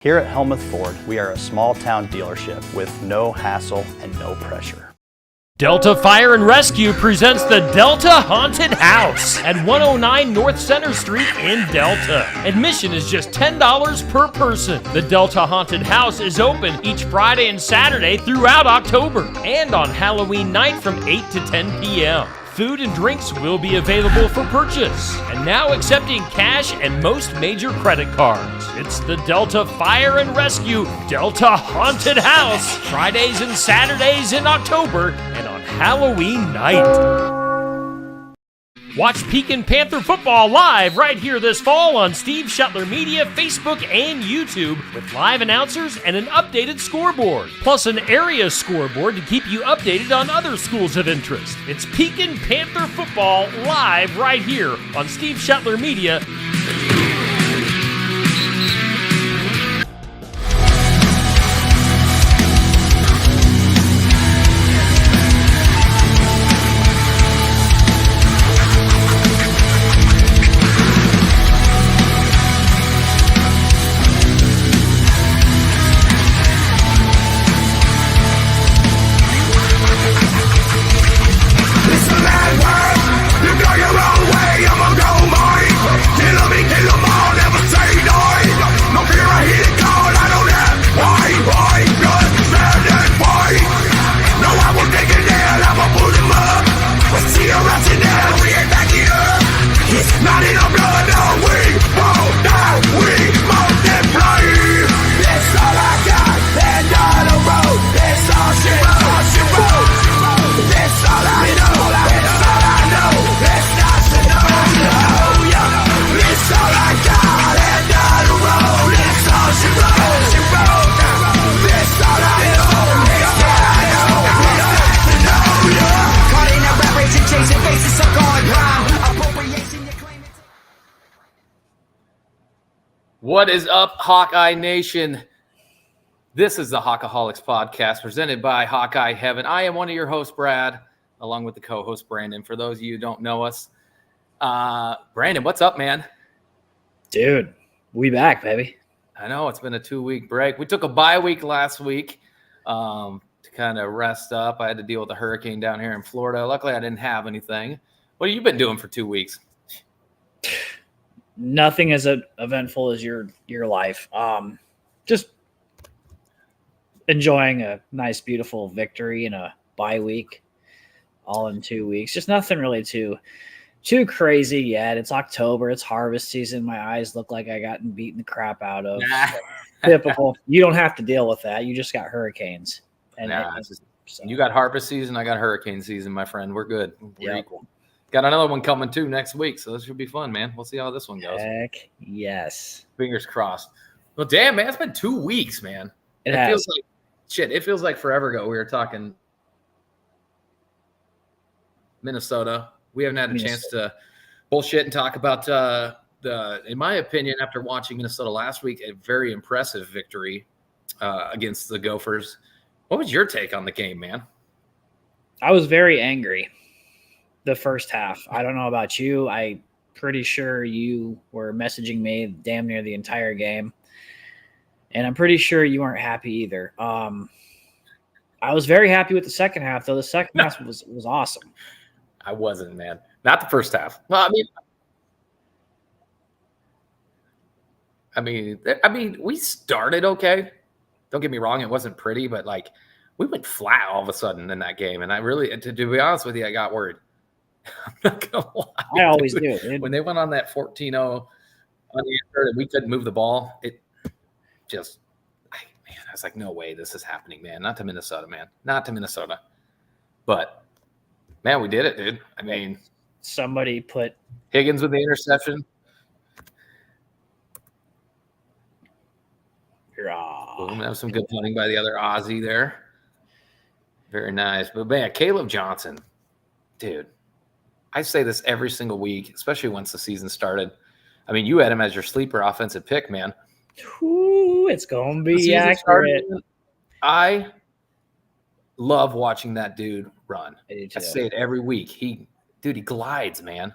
Here at Helmuth Ford, we are a small-town dealership with no hassle and no pressure. Delta Fire and Rescue presents the Delta Haunted House at 109 North Center Street in Delta. Admission is just $10 per person. The Delta Haunted House is open each Friday and Saturday throughout October and on Halloween night from 8 to 10 p.m. Food and drinks will be available for purchase, and now accepting cash and most major credit cards. It's the Delta Fire and Rescue Delta Haunted House, Fridays and Saturdays in October and on Halloween night. Watch Pekin Panther football live right here this fall on Steve Shuttler Media, Facebook, and YouTube with live announcers and an updated scoreboard, plus an area scoreboard to keep you updated on other schools of interest. It's Pekin Panther football live right here on Steve Shuttler Media. What is up, Hawkeye Nation? This is the Hawkaholics podcast presented by Hawkeye Heaven. I am one of your hosts, Brad, along with the co-host, Brandon. For those of you who don't know us, Brandon, what's up, man? Dude, we back, baby. I know it's been a 2-week break. We took a bye week last week to kind of rest up. I had to deal with a hurricane down here in Florida. Luckily, I didn't have anything. What have you been doing for 2 weeks? Nothing as eventful as your life. Just enjoying a nice, beautiful victory in a bye week, all in 2 weeks. Just nothing really too crazy yet. It's October. It's harvest season. My eyes look like I gotten beaten the crap out of. Typical. You don't have to deal with that. You just got hurricanes. And so. You got harvest season. I got hurricane season, my friend. We're good. We're equal. Got another one coming too next week, so this should be fun, man. We'll see how this one goes. Heck yes. Fingers crossed. Well, damn, man, it's been 2 weeks, man. It feels like shit. It feels like forever ago we were talking Minnesota. We haven't had a chance to bullshit and talk about in my opinion, after watching Minnesota last week, a very impressive victory against the Gophers. What was your take on the game, man? I was very angry the first half. I don't know about you. I'm pretty sure you were messaging me damn near the entire game. And I'm pretty sure you weren't happy either. I was very happy with the second half, though. The second half was awesome. I wasn't, man. Not the first half. Well, I mean, we started okay. Don't get me wrong, it wasn't pretty, but like we went flat all of a sudden in that game. And I really, to be honest with you, I got worried. I'm not gonna lie. I always do. When they went on that 14-0 on the third and we couldn't move the ball, it just, I was like, no way this is happening, man. Not to Minnesota, man. Not to Minnesota. But, man, we did it, dude. I mean. Somebody put Higgins with the interception. Boom, that was some good punting by the other Aussie there. Very nice. But, man, Caleb Johnson, dude. I say this every single week, especially once the season started. I mean, you had him as your sleeper offensive pick, man. Ooh, it's going to be accurate. I love watching that dude run. I say it every week. He glides, man.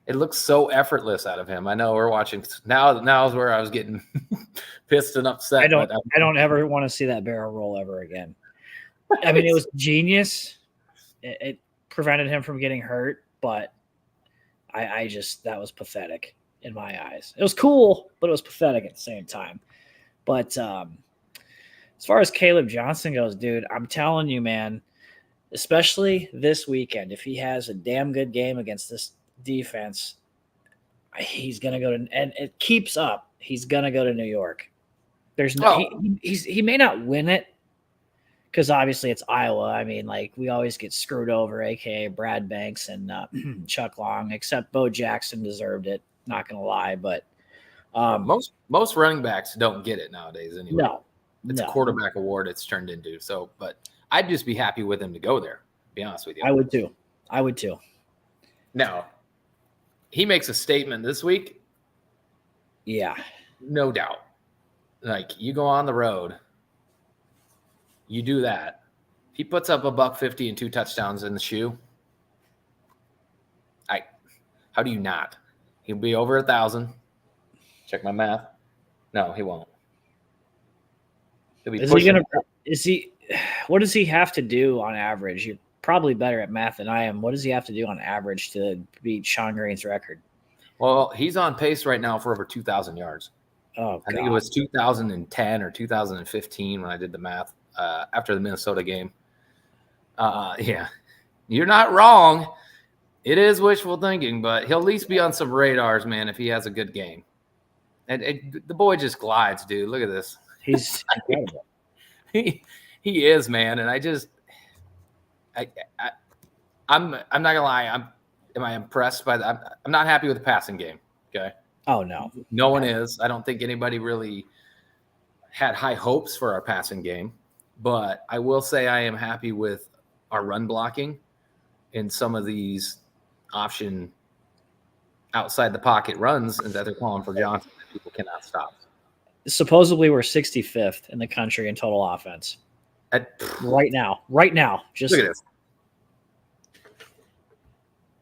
It looks so effortless out of him. I know we're watching now. Now is where I was getting pissed and upset. I don't ever want to see that barrel roll ever again. I mean, it was genius. It prevented him from getting hurt, but I just, that was pathetic in my eyes. It was cool, but it was pathetic at the same time. But as far as Caleb Johnson goes, dude, I'm telling you, man, especially this weekend, if he has a damn good game against this defense, he's going to go to, and it keeps up, he's going to go to New York. There's no, he may not win it because obviously it's Iowa. I mean, like, we always get screwed over, aka Brad Banks and Chuck Long, except Bo Jackson deserved it. Not going to lie, but most running backs don't get it nowadays anyway. No. It's a quarterback award it's turned into. So, but I'd just be happy with him to go there, to be honest with you. I would too. Now, he makes a statement this week. Yeah. No doubt. Like, you go on the road, you do that. He puts up $150 and 2 touchdowns in the shoe. How do you not? He'll be over 1,000. Check my math. No, he won't. What does he have to do on average? You're probably better at math than I am. What does he have to do on average to beat Sean Green's record? Well, he's on pace right now for over 2,000 yards. Oh, I think it was 2010 or 2015 when I did the math after the Minnesota game. Yeah, you're not wrong. It is wishful thinking, but he'll at least be on some radars, man, if he has a good game. And the boy just glides, dude. Look at this. He's incredible. He is, man. And I'm not gonna lie. Am I impressed by that? I'm not happy with the passing game. Okay. Oh no. No one is. I don't think anybody really had high hopes for our passing game, but I will say I am happy with our run blocking in some of these option outside the pocket runs that they're calling for Johnson that people cannot stop. Supposedly we're 65th in the country in total offense. Right now. Just look at this.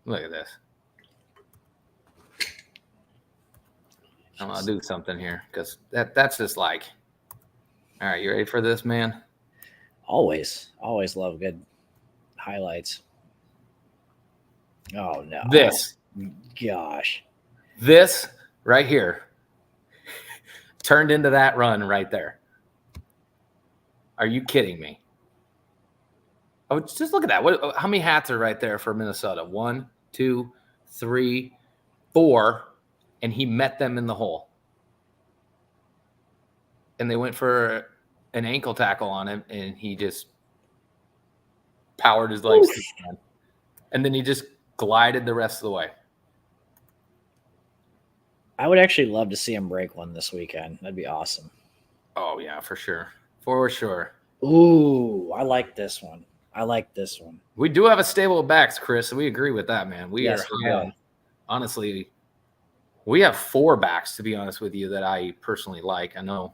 Look at this. I'm gonna do something here because that's just like, all right, you ready for this, man? Always love good highlights. Oh no. Gosh. This right here turned into that run right there. Are you kidding me? Oh, just look at that. How many hats are right there for Minnesota? 1, 2, 3, 4, and he met them in the hole. And they went for an ankle tackle on him, and he just powered his legs to the ground. And then he just glided the rest of the way. I would actually love to see him break one this weekend. That'd be awesome. Oh, yeah, for sure. For sure. Ooh, I like this one. We do have a stable of backs, Chris, so we agree with that, man. We are high on. Honestly, we have 4 backs, to be honest with you, that I personally like. I know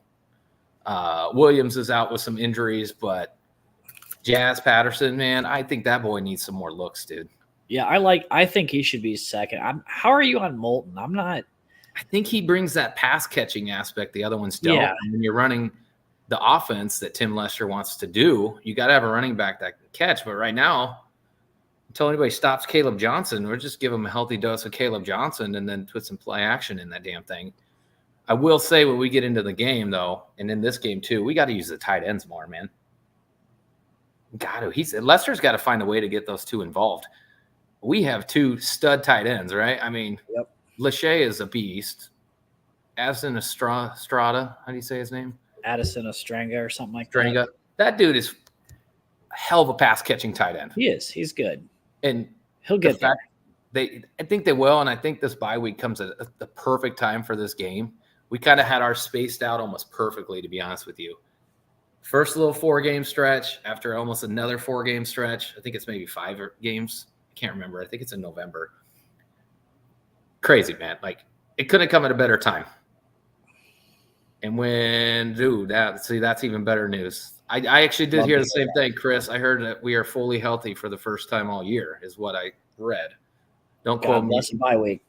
Williams is out with some injuries, but Jazz Patterson, man, I think that boy needs some more looks, dude. Yeah, I think he should be second. How are you on Moulton? I'm not. I think he brings that pass catching aspect the other ones don't. Yeah. And when you're running the offense that Tim Lester wants to do, you got to have a running back that can catch. But right now, until anybody stops Caleb Johnson, we're just give him a healthy dose of Caleb Johnson and then put some play action in that damn thing. I will say when we get into the game, though, and in this game too, we got to use the tight ends more, man. Lester's got to find a way to get those two involved. We have 2 stud tight ends, right? I mean, Yep. Lachey is a beast. Addison Estrada, how do you say his name? Addison Ostrenga or something like Stranga. That dude is a hell of a pass catching tight end. He is. He's good. And He'll get there. I think they will, and I think this bye week comes at the perfect time for this game. We kind of had our spaced out almost perfectly, to be honest with you. First little 4-game stretch, after almost another 4-game stretch. I think it's maybe 5 games. I can't remember. I think it's in November. Crazy, man. Like, it couldn't come at a better time. And that's even better news. I actually did hear the same thing, Chris. I heard that we are fully healthy for the first time all year, is what I read. Don't quote me. Bless the bye week.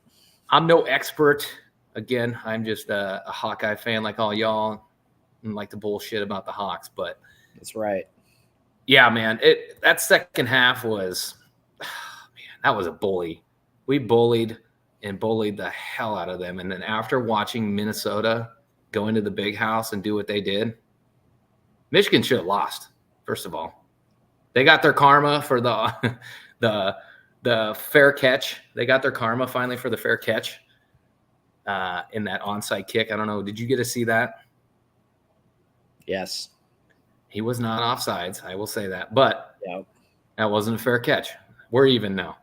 I'm no expert. Again, I'm just a Hawkeye fan like all y'all and like the bullshit about the Hawks. But That's right. yeah, man, that second half was, man, that was a bully. We bullied the hell out of them. And then after watching Minnesota go into the big house and do what they did, Michigan should have lost, first of all. They got their karma for the the fair catch. They got their karma finally for the fair catch in that onside kick. I don't know. Did you get to see that? Yes. He was not offsides. I will say that. But Yep. that wasn't a fair catch. We're even now.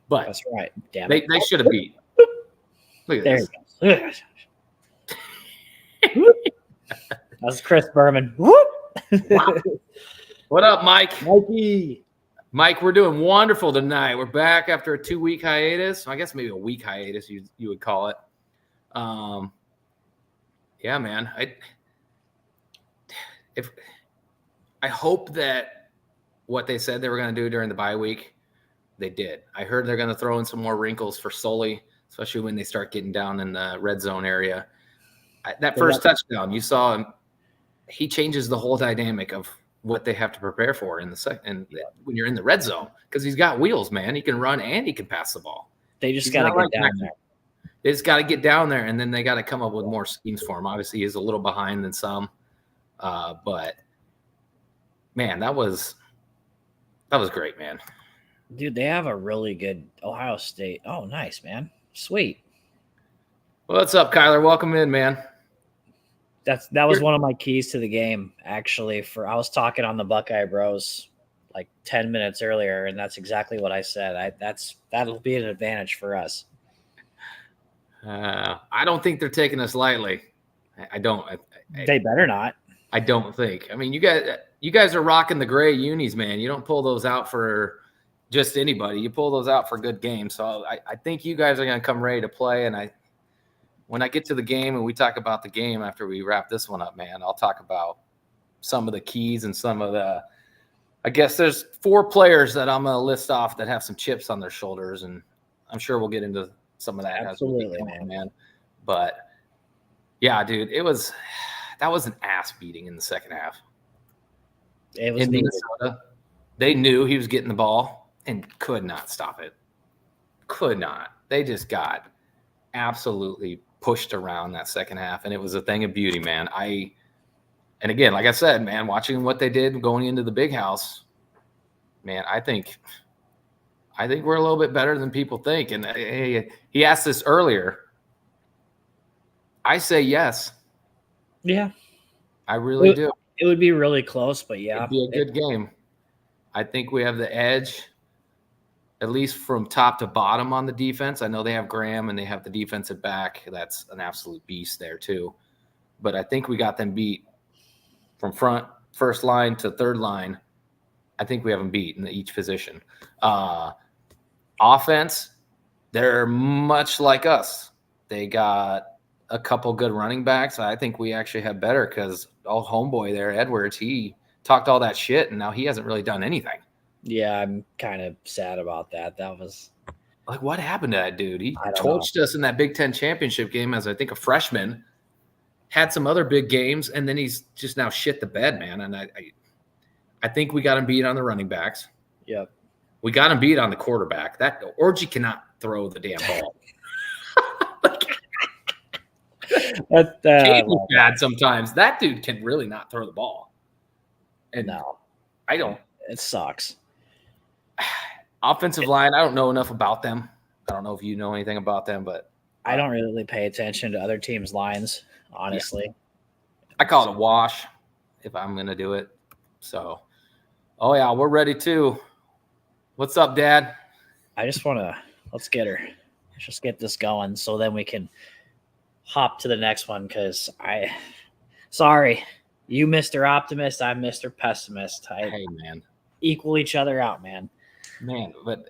But That's right. Damn they it. should have beat. Look at There this. he goes. That's Chris Berman. Whoop. Wow. What up, Mike? Mikey. Mike, we're doing wonderful tonight. We're back after a 2-week hiatus. I guess maybe a week hiatus, you would call it. Yeah, man. I hope that what they said they were going to do during the bye week, they did. I heard they're going to throw in some more wrinkles for Sully, especially when they start getting down in the red zone area. That first touchdown, you saw him. He changes the whole dynamic of what they have to prepare for in the second when you're in the red zone, because he's got wheels, man. He can run and he can pass the ball. They just got to get down there. They just got to get down there, and then they got to come up with more schemes for him. Obviously, he's a little behind than some, but man, that was great, man. Dude, they have a really good Ohio State. Oh, nice, man. Sweet. What's up, Kyler? Welcome in, man. That was one of my keys to the game, actually. I was talking on the Buckeye Bros like 10 minutes earlier, and that's exactly what I said. That'll be an advantage for us. I don't think they're taking us lightly. I don't. They better not. I don't think. I mean, you guys are rocking the gray unis, man. You don't pull those out for just anybody. You pull those out for good games. So I think you guys are going to come ready to play. And when I get to the game and we talk about the game after we wrap this one up, man, I'll talk about some of the keys and some of the – I guess there's 4 players that I'm going to list off that have some chips on their shoulders, and I'm sure we'll get into some of that. Absolutely, man. But, yeah, dude, that was an ass beating in the second half. It was in Minnesota. They knew he was getting the ball and could not stop it. Could not. They just got absolutely pushed around that second half, and it was a thing of beauty, man. And again, like I said, man, watching what they did going into the big house, man, I think we're a little bit better than people think. And he asked this earlier. I say yes. Yeah. I really do. It would be really close, but yeah. It'd be a good game. I think we have the edge, at least from top to bottom on the defense. I know they have Graham and they have the defensive back. That's an absolute beast there too. But I think we got them beat from first line to third line. I think we have them beat in each position. Offense, they're much like us. They got a couple good running backs. I think we actually have better because old homeboy there, Edwards, he talked all that shit, and now he hasn't really done anything. Yeah, I'm kind of sad about that. That was like, what happened to that dude? He torched us in that Big Ten championship game as, I think, a freshman. Had some other big games, and then he's just now shit the bed, man. And I think we got him beat on the running backs. Yep. We got him beat on the quarterback. That Orgy cannot throw the damn ball. Caden's bad sometimes. That dude can really not throw the ball. And no, I don't. It sucks. Offensive line, I don't know enough about them. I don't know if you know anything about them, but I don't really pay attention to other teams' lines, honestly. Yeah. I call it a wash if I'm going to do it. So, oh, yeah, we're ready too. What's up, Dad? I just want to – let's get her. Let's just get this going so then we can hop to the next one because sorry, you Mr. Optimist, I'm Mr. Pessimist. Hey, man. Equal each other out, man. Man, but